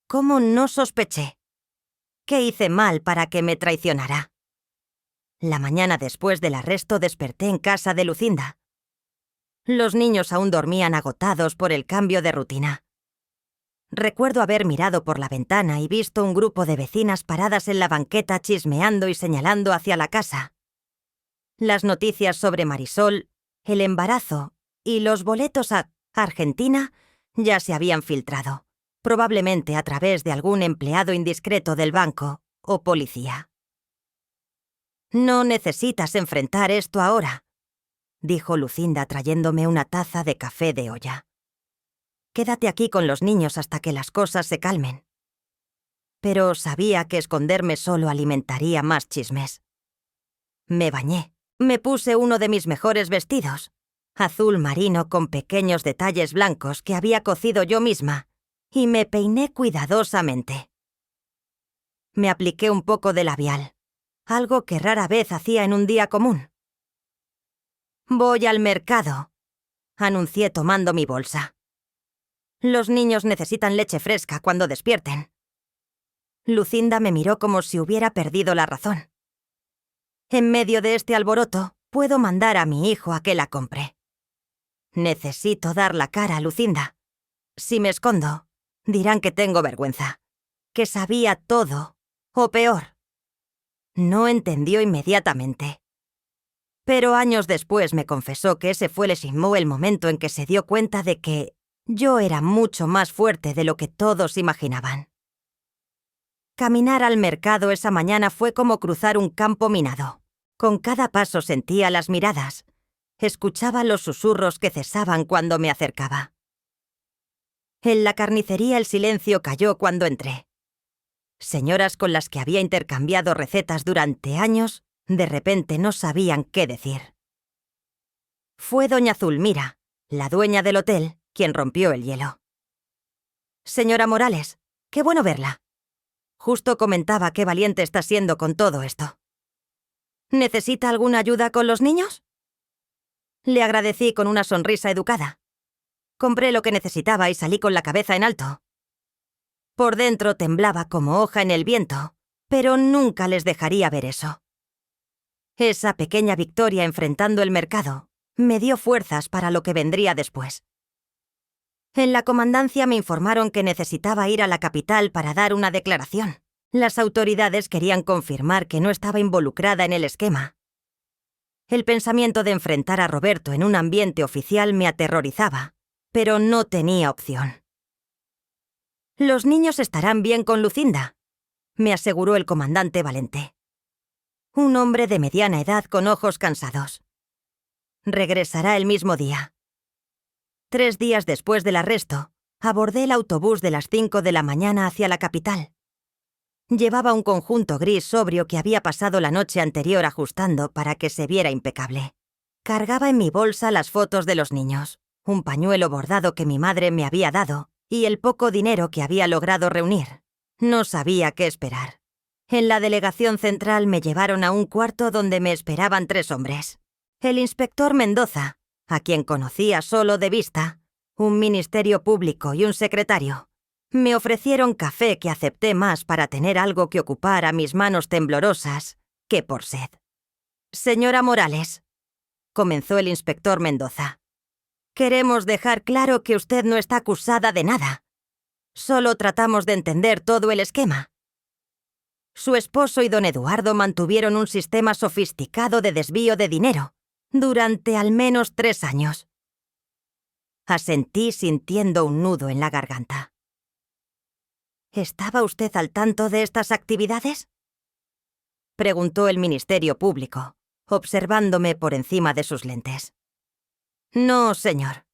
Speaker 1: ¿Cómo no sospeché? ¿Qué hice mal para que me traicionara? La mañana después del arresto desperté en casa de Lucinda. Los niños aún dormían agotados por el cambio de rutina. Recuerdo haber mirado por la ventana y visto un grupo de vecinas paradas en la banqueta chismeando y señalando hacia la casa. Las noticias sobre Marisol, el embarazo y los boletos a Argentina ya se habían filtrado, probablemente a través de algún empleado indiscreto del banco o policía. «No necesitas enfrentar esto ahora», dijo Lucinda trayéndome una taza de café de olla. «Quédate aquí con los niños hasta que las cosas se calmen». Pero sabía que esconderme solo alimentaría más chismes. Me bañé. Me puse uno de mis mejores vestidos, azul marino con pequeños detalles blancos que había cosido yo misma, y me peiné cuidadosamente. Me apliqué un poco de labial, algo que rara vez hacía en un día común. «Voy al mercado», anuncié tomando mi bolsa. «Los niños necesitan leche fresca cuando despierten». Lucinda me miró como si hubiera perdido la razón. «En medio de este alboroto, puedo mandar a mi hijo a que la compre». «Necesito dar la cara, Lucinda. Si me escondo, dirán que tengo vergüenza, que sabía todo, o peor». No entendió inmediatamente. Pero años después me confesó que ese fue el momento en que se dio cuenta de que yo era mucho más fuerte de lo que todos imaginaban. Caminar al mercado esa mañana fue como cruzar un campo minado. Con cada paso sentía las miradas, escuchaba los susurros que cesaban cuando me acercaba. En la carnicería el silencio cayó cuando entré. Señoras con las que había intercambiado recetas durante años, de repente no sabían qué decir. Fue doña Zulmira, la dueña del hotel, quien rompió el hielo. «Señora Morales, qué bueno verla. Justo comentaba qué valiente está siendo con todo esto. ¿Necesita alguna ayuda con los niños?». Le agradecí con una sonrisa educada. Compré lo que necesitaba y salí con la cabeza en alto. Por dentro temblaba como hoja en el viento, pero nunca les dejaría ver eso. Esa pequeña victoria enfrentando el mercado me dio fuerzas para lo que vendría después. En la comandancia me informaron que necesitaba ir a la capital para dar una declaración. Las autoridades querían confirmar que no estaba involucrada en el esquema. El pensamiento de enfrentar a Roberto en un ambiente oficial me aterrorizaba, pero no tenía opción. «Los niños estarán bien con Lucinda», me aseguró el comandante Valente. Un hombre de mediana edad con ojos cansados. «Regresará el mismo día». 3 días después del arresto, abordé el autobús de las 5 de la mañana hacia la capital. Llevaba un conjunto gris sobrio que había pasado la noche anterior ajustando para que se viera impecable. Cargaba en mi bolsa las fotos de los niños, un pañuelo bordado que mi madre me había dado y el poco dinero que había logrado reunir. No sabía qué esperar. En la delegación central me llevaron a un cuarto donde me esperaban 3 hombres. El inspector Mendoza, a quien conocía solo de vista, un ministerio público y un secretario. Me ofrecieron café que acepté más para tener algo que ocupar a mis manos temblorosas que por sed. «Señora Morales», comenzó el inspector Mendoza, «queremos dejar claro que usted no está acusada de nada. Solo tratamos de entender todo el esquema. Su esposo y don Eduardo mantuvieron un sistema sofisticado de desvío de dinero durante al menos 3 años. Asentí sintiendo un nudo en la garganta. «¿Estaba usted al tanto de estas actividades?», preguntó el Ministerio Público, observándome por encima de sus lentes. «No, señor»,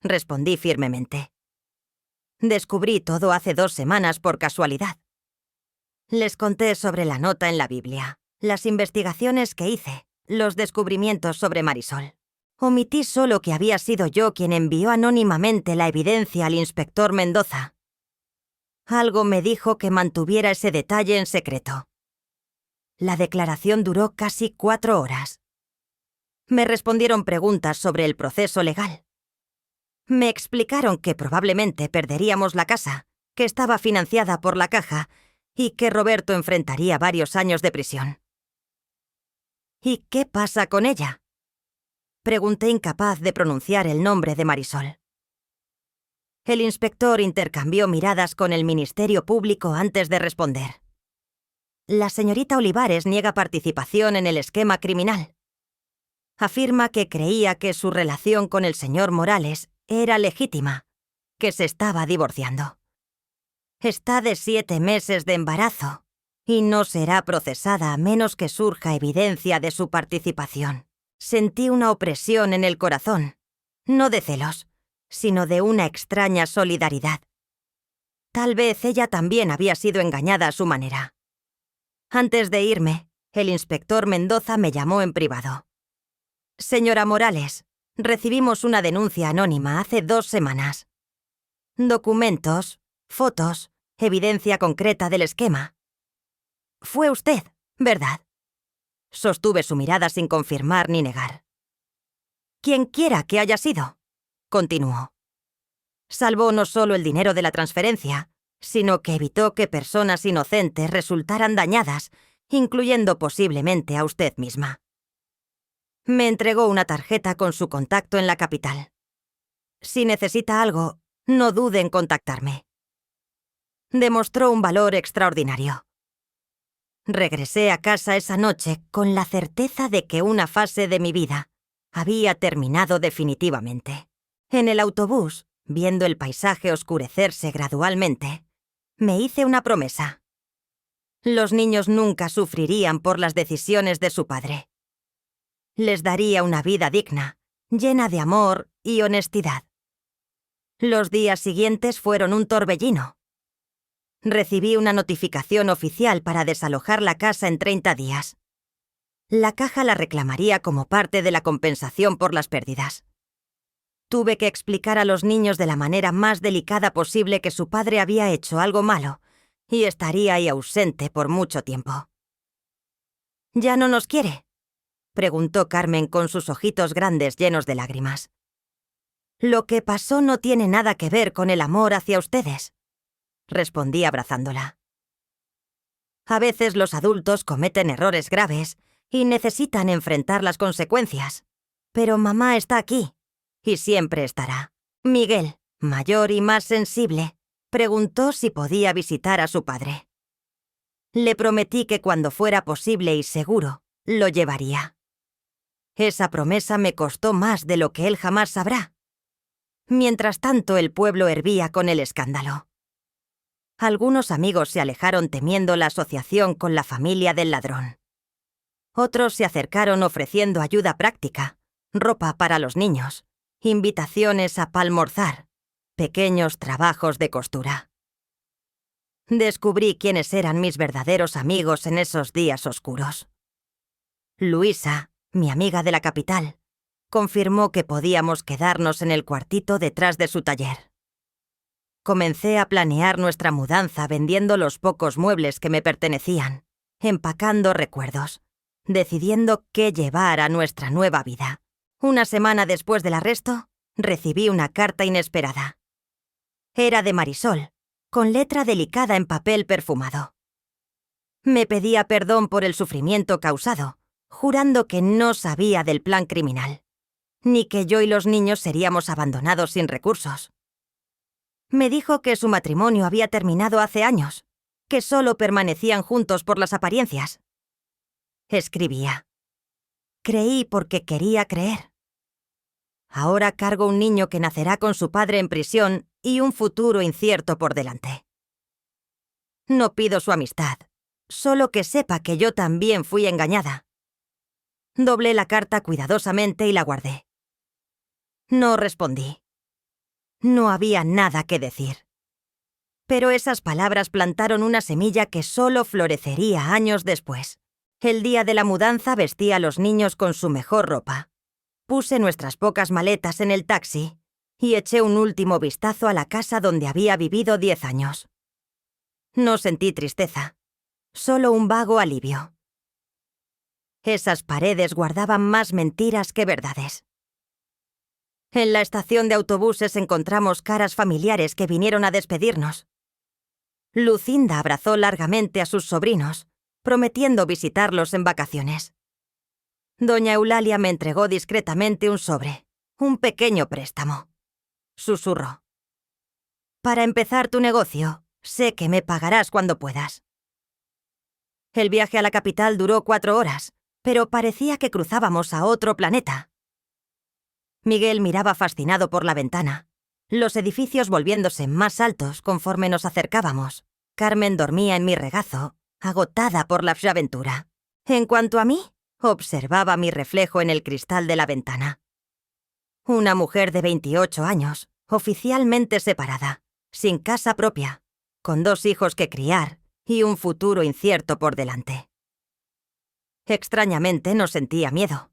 Speaker 1: respondí firmemente. «Descubrí todo hace 2 semanas por casualidad. Les conté sobre la nota en la Biblia, las investigaciones que hice, los descubrimientos sobre Marisol. Omití solo que había sido yo quien envió anónimamente la evidencia al inspector Mendoza. Algo me dijo que mantuviera ese detalle en secreto. La declaración duró casi 4 horas. Me respondieron preguntas sobre el proceso legal. Me explicaron que probablemente perderíamos la casa, que estaba financiada por la Caja y que Roberto enfrentaría varios años de prisión. ¿Y qué pasa con ella?, pregunté, incapaz de pronunciar el nombre de Marisol. El inspector intercambió miradas con el Ministerio Público antes de responder. La señorita Olivares niega participación en el esquema criminal. Afirma que creía que su relación con el señor Morales era legítima, que se estaba divorciando. Está de 7 meses de embarazo y no será procesada a menos que surja evidencia de su participación. Sentí una opresión en el corazón, no de celos, sino de una extraña solidaridad. Tal vez ella también había sido engañada a su manera. Antes de irme, el inspector Mendoza me llamó en privado. «Señora Morales, recibimos una denuncia anónima hace 2 semanas. Documentos, fotos, evidencia concreta del esquema. Fue usted, ¿verdad?». Sostuve su mirada sin confirmar ni negar. «Quien quiera que haya sido», continuó. «Salvó no solo el dinero de la transferencia, sino que evitó que personas inocentes resultaran dañadas, incluyendo posiblemente a usted misma. Me entregó una tarjeta con su contacto en la capital. Si necesita algo, no dude en contactarme». Demostró un valor extraordinario. Regresé a casa esa noche con la certeza de que una fase de mi vida había terminado definitivamente. En el autobús, viendo el paisaje oscurecerse gradualmente, me hice una promesa. Los niños nunca sufrirían por las decisiones de su padre. Les daría una vida digna, llena de amor y honestidad. Los días siguientes fueron un torbellino. Recibí una notificación oficial para desalojar la casa en 30 días. La Caja la reclamaría como parte de la compensación por las pérdidas. Tuve que explicar a los niños de la manera más delicada posible que su padre había hecho algo malo y estaría ahí ausente por mucho tiempo. «¿Ya no nos quiere?», preguntó Carmen con sus ojitos grandes llenos de lágrimas. «Lo que pasó no tiene nada que ver con el amor hacia ustedes», respondí abrazándola. «A veces los adultos cometen errores graves y necesitan enfrentar las consecuencias. Pero mamá está aquí, y siempre estará». Miguel, mayor y más sensible, preguntó si podía visitar a su padre. Le prometí que cuando fuera posible y seguro, lo llevaría. Esa promesa me costó más de lo que él jamás sabrá. Mientras tanto, el pueblo hervía con el escándalo. Algunos amigos se alejaron temiendo la asociación con la familia del ladrón. Otros se acercaron ofreciendo ayuda práctica, ropa para los niños, invitaciones a palmorzar, pequeños trabajos de costura. Descubrí quiénes eran mis verdaderos amigos en esos días oscuros. Luisa, mi amiga de la capital, confirmó que podíamos quedarnos en el cuartito detrás de su taller. Comencé a planear nuestra mudanza vendiendo los pocos muebles que me pertenecían, empacando recuerdos, decidiendo qué llevar a nuestra nueva vida. Una semana después del arresto, recibí una carta inesperada. Era de Marisol, con letra delicada en papel perfumado. Me pedía perdón por el sufrimiento causado, jurando que no sabía del plan criminal, ni que yo y los niños seríamos abandonados sin recursos. Me dijo que su matrimonio había terminado hace años, que solo permanecían juntos por las apariencias. Escribía. Creí porque quería creer. Ahora cargo un niño que nacerá con su padre en prisión y un futuro incierto por delante. No pido su amistad, solo que sepa que yo también fui engañada. Doblé la carta cuidadosamente y la guardé. No respondí. No había nada que decir. Pero esas palabras plantaron una semilla que solo florecería años después. El día de la mudanza vestí a los niños con su mejor ropa. Puse nuestras pocas maletas en el taxi y eché un último vistazo a la casa donde había vivido 10 años. No sentí tristeza, solo un vago alivio. Esas paredes guardaban más mentiras que verdades. En la estación de autobuses encontramos caras familiares que vinieron a despedirnos. Lucinda abrazó largamente a sus sobrinos, prometiendo visitarlos en vacaciones. Doña Eulalia me entregó discretamente un sobre, un pequeño préstamo. Susurró: «Para empezar tu negocio, sé que me pagarás cuando puedas». El viaje a la capital duró 4 horas, pero parecía que cruzábamos a otro planeta. Miguel miraba fascinado por la ventana, los edificios volviéndose más altos conforme nos acercábamos. Carmen dormía en mi regazo, agotada por la aventura. En cuanto a mí, observaba mi reflejo en el cristal de la ventana. Una mujer de 28 años, oficialmente separada, sin casa propia, con 2 hijos que criar y un futuro incierto por delante. Extrañamente no sentía miedo.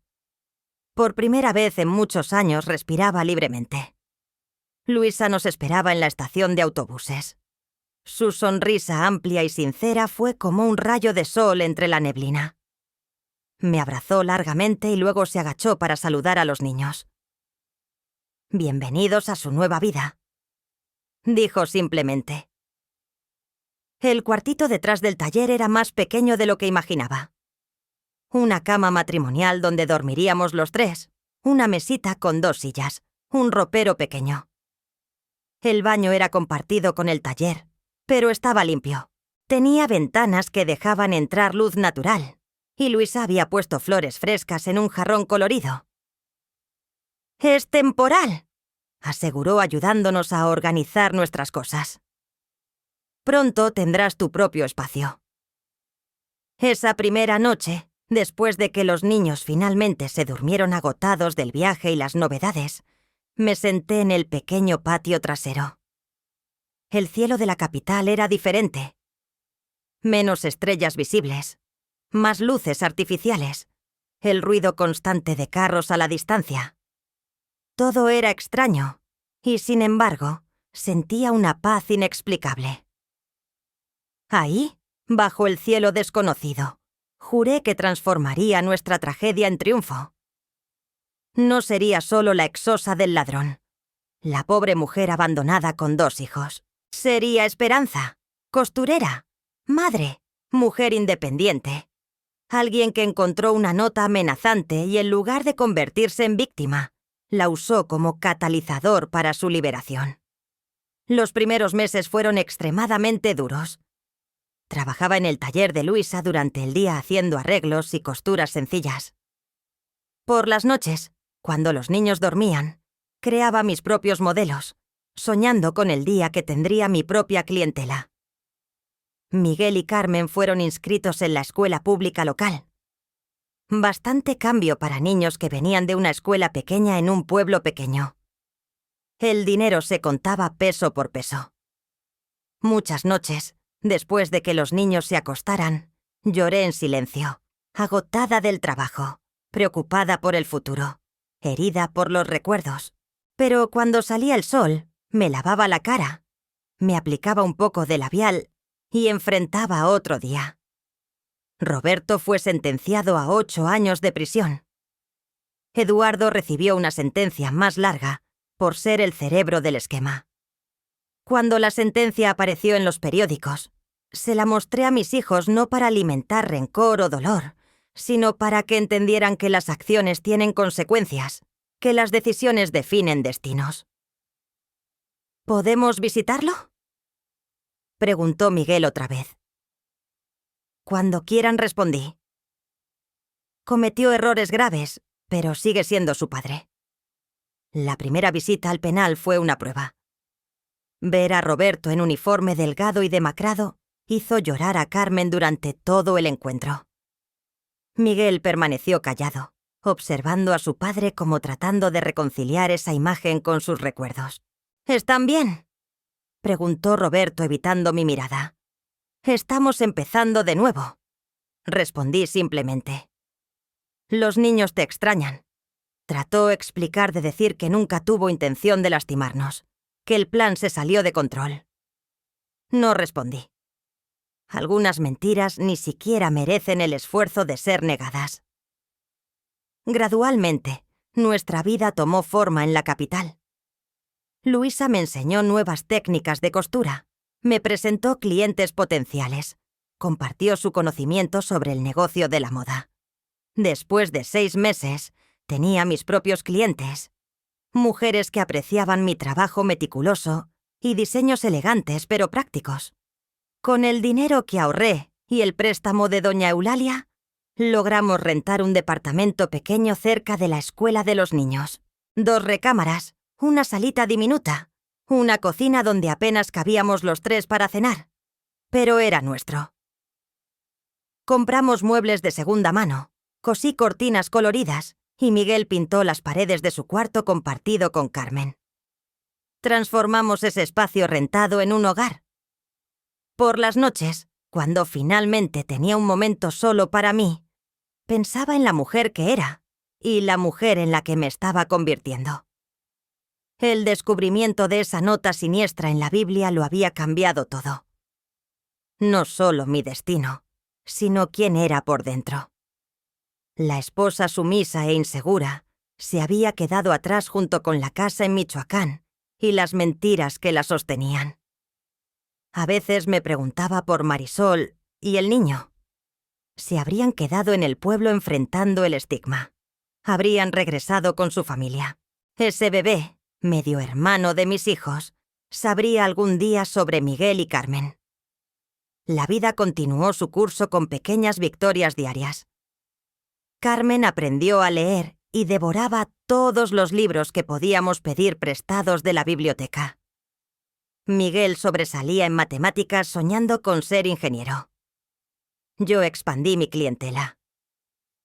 Speaker 1: Por primera vez en muchos años respiraba libremente. Luisa nos esperaba en la estación de autobuses. Su sonrisa amplia y sincera fue como un rayo de sol entre la neblina. Me abrazó largamente y luego se agachó para saludar a los niños. «Bienvenidos a su nueva vida», dijo simplemente. El cuartito detrás del taller era más pequeño de lo que imaginaba. Una cama matrimonial donde dormiríamos los 3, una mesita con 2 sillas, un ropero pequeño. El baño era compartido con el taller, pero estaba limpio. Tenía ventanas que dejaban entrar luz natural, y Luisa había puesto flores frescas en un jarrón colorido. «Es temporal», aseguró ayudándonos a organizar nuestras cosas. «Pronto tendrás tu propio espacio». Esa primera noche, después de que los niños finalmente se durmieron agotados del viaje y las novedades, me senté en el pequeño patio trasero. El cielo de la capital era diferente. Menos estrellas visibles, más luces artificiales, el ruido constante de carros a la distancia. Todo era extraño, y sin embargo, sentía una paz inexplicable. Ahí, bajo el cielo desconocido, juré que transformaría nuestra tragedia en triunfo. No sería solo la exosa del ladrón, la pobre mujer abandonada con 2 hijos. Sería Esperanza, costurera, madre, mujer independiente. Alguien que encontró una nota amenazante y en lugar de convertirse en víctima, la usó como catalizador para su liberación. Los primeros meses fueron extremadamente duros. Trabajaba en el taller de Luisa durante el día haciendo arreglos y costuras sencillas. Por las noches, cuando los niños dormían, creaba mis propios modelos, soñando con el día que tendría mi propia clientela. Miguel y Carmen fueron inscritos en la escuela pública local. Bastante cambio para niños que venían de una escuela pequeña en un pueblo pequeño. El dinero se contaba peso por peso. Muchas noches, después de que los niños se acostaran, lloré en silencio, agotada del trabajo, preocupada por el futuro, herida por los recuerdos. Pero cuando salía el sol, me lavaba la cara, me aplicaba un poco de labial y enfrentaba otro día. Roberto fue sentenciado a 8 años de prisión. Eduardo recibió una sentencia más larga por ser el cerebro del esquema. Cuando la sentencia apareció en los periódicos, se la mostré a mis hijos no para alimentar rencor o dolor, sino para que entendieran que las acciones tienen consecuencias, que las decisiones definen destinos. ¿Podemos visitarlo?, preguntó Miguel otra vez. Cuando quieran, respondí. Cometió errores graves, pero sigue siendo su padre. La primera visita al penal fue una prueba. Ver a Roberto en uniforme delgado y demacrado hizo llorar a Carmen durante todo el encuentro. Miguel permaneció callado, observando a su padre como tratando de reconciliar esa imagen con sus recuerdos. «¿Están bien?», preguntó Roberto evitando mi mirada. «Estamos empezando de nuevo», respondí simplemente. «Los niños te extrañan». Trató explicar de decir que nunca tuvo intención de lastimarnos, que el plan se salió de control. No respondí. Algunas mentiras ni siquiera merecen el esfuerzo de ser negadas. Gradualmente, nuestra vida tomó forma en la capital. Luisa me enseñó nuevas técnicas de costura, me presentó clientes potenciales, compartió su conocimiento sobre el negocio de la moda. Después de 6 meses, tenía mis propios clientes, mujeres que apreciaban mi trabajo meticuloso y diseños elegantes pero prácticos. Con el dinero que ahorré y el préstamo de doña Eulalia, logramos rentar un departamento pequeño cerca de la escuela de los niños. 2 recámaras, una salita diminuta, una cocina donde apenas cabíamos los 3 para cenar. Pero era nuestro. Compramos muebles de segunda mano, cosí cortinas coloridas y Miguel pintó las paredes de su cuarto compartido con Carmen. Transformamos ese espacio rentado en un hogar. Por las noches, cuando finalmente tenía un momento solo para mí, pensaba en la mujer que era y la mujer en la que me estaba convirtiendo. El descubrimiento de esa nota siniestra en la Biblia lo había cambiado todo. No solo mi destino, sino quién era por dentro. La esposa sumisa e insegura se había quedado atrás junto con la casa en Michoacán y las mentiras que la sostenían. A veces me preguntaba por Marisol y el niño. Se habrían quedado en el pueblo enfrentando el estigma. Habrían regresado con su familia. Ese bebé, medio hermano de mis hijos, sabría algún día sobre Miguel y Carmen. La vida continuó su curso con pequeñas victorias diarias. Carmen aprendió a leer y devoraba todos los libros que podíamos pedir prestados de la biblioteca. Miguel sobresalía en matemáticas soñando con ser ingeniero. Yo expandí mi clientela.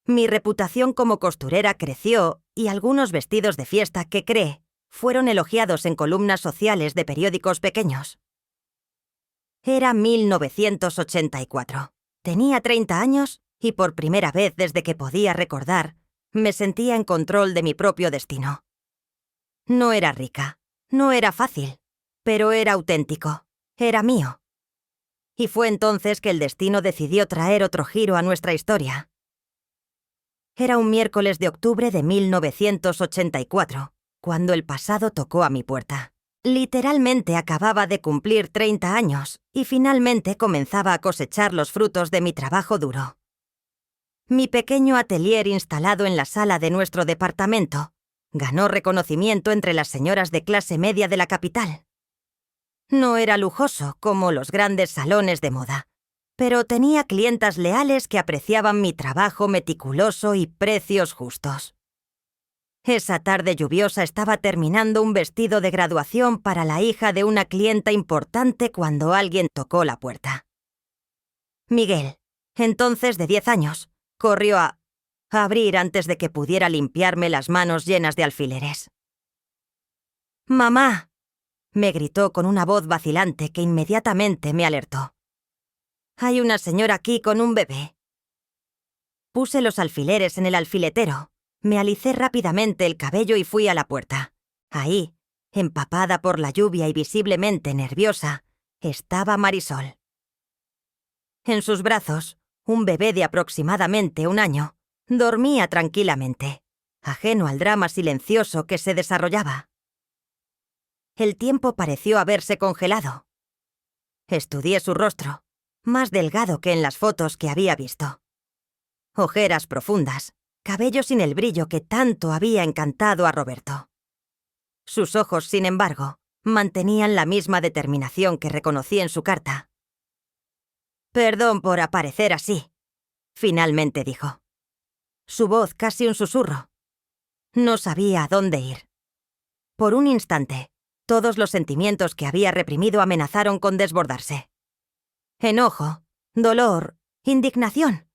Speaker 1: Mi reputación como costurera creció y algunos vestidos de fiesta que creé fueron elogiados en columnas sociales de periódicos pequeños. Era 1984. Tenía 30 años y por primera vez desde que podía recordar, me sentía en control de mi propio destino. No era rica, no era fácil, pero era auténtico, era mío. Y fue entonces que el destino decidió traer otro giro a nuestra historia. Era un miércoles de octubre de 1984, cuando el pasado tocó a mi puerta. Literalmente acababa de cumplir 30 años y finalmente comenzaba a cosechar los frutos de mi trabajo duro. Mi pequeño atelier instalado en la sala de nuestro departamento ganó reconocimiento entre las señoras de clase media de la capital. No era lujoso como los grandes salones de moda, pero tenía clientas leales que apreciaban mi trabajo meticuloso y precios justos. Esa tarde lluviosa estaba terminando un vestido de graduación para la hija de una clienta importante cuando alguien tocó la puerta. Miguel, entonces de 10 años, corrió a abrir antes de que pudiera limpiarme las manos llenas de alfileres. «¡Mamá!», me gritó con una voz vacilante que inmediatamente me alertó. «Hay una señora aquí con un bebé». Puse los alfileres en el alfiletero, me alicé rápidamente el cabello y fui a la puerta. Ahí, empapada por la lluvia y visiblemente nerviosa, estaba Marisol. En sus brazos, un bebé de aproximadamente 1 año, dormía tranquilamente, ajeno al drama silencioso que se desarrollaba. El tiempo pareció haberse congelado. Estudié su rostro, más delgado que en las fotos que había visto. Ojeras profundas, cabello sin el brillo que tanto había encantado a Roberto. Sus ojos, sin embargo, mantenían la misma determinación que reconocí en su carta. «Perdón por aparecer así», finalmente dijo. Su voz casi un susurro. No sabía a dónde ir. Por un instante, todos los sentimientos que había reprimido amenazaron con desbordarse. Enojo, dolor, indignación.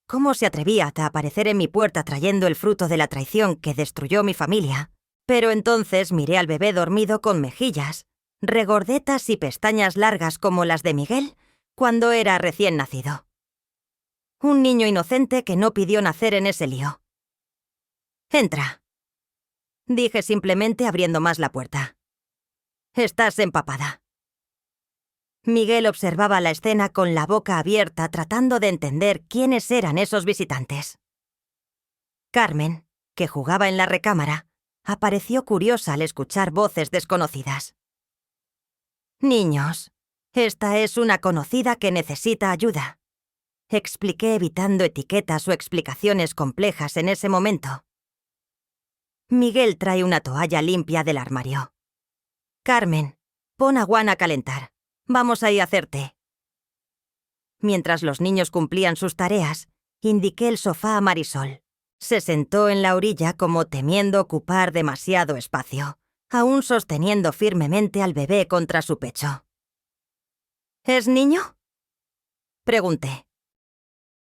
Speaker 1: ¿Cómo se atrevía a aparecer en mi puerta trayendo el fruto de la traición que destruyó mi familia? Pero entonces miré al bebé dormido con mejillas, regordetas y pestañas largas como las de Miguel cuando era recién nacido. Un niño inocente que no pidió nacer en ese lío. Entra, dije simplemente abriendo más la puerta. Estás empapada. Miguel observaba la escena con la boca abierta tratando de entender quiénes eran esos visitantes. Carmen, que jugaba en la recámara, apareció curiosa al escuchar voces desconocidas. Niños, esta es una conocida que necesita ayuda, expliqué evitando etiquetas o explicaciones complejas en ese momento. Miguel trae una toalla limpia del armario. Carmen, pon a Juan a calentar. Vamos a ir a hacer té. Mientras los niños cumplían sus tareas, indiqué el sofá a Marisol. Se sentó en la orilla como temiendo ocupar demasiado espacio, aún sosteniendo firmemente al bebé contra su pecho. ¿Es niño?, pregunté.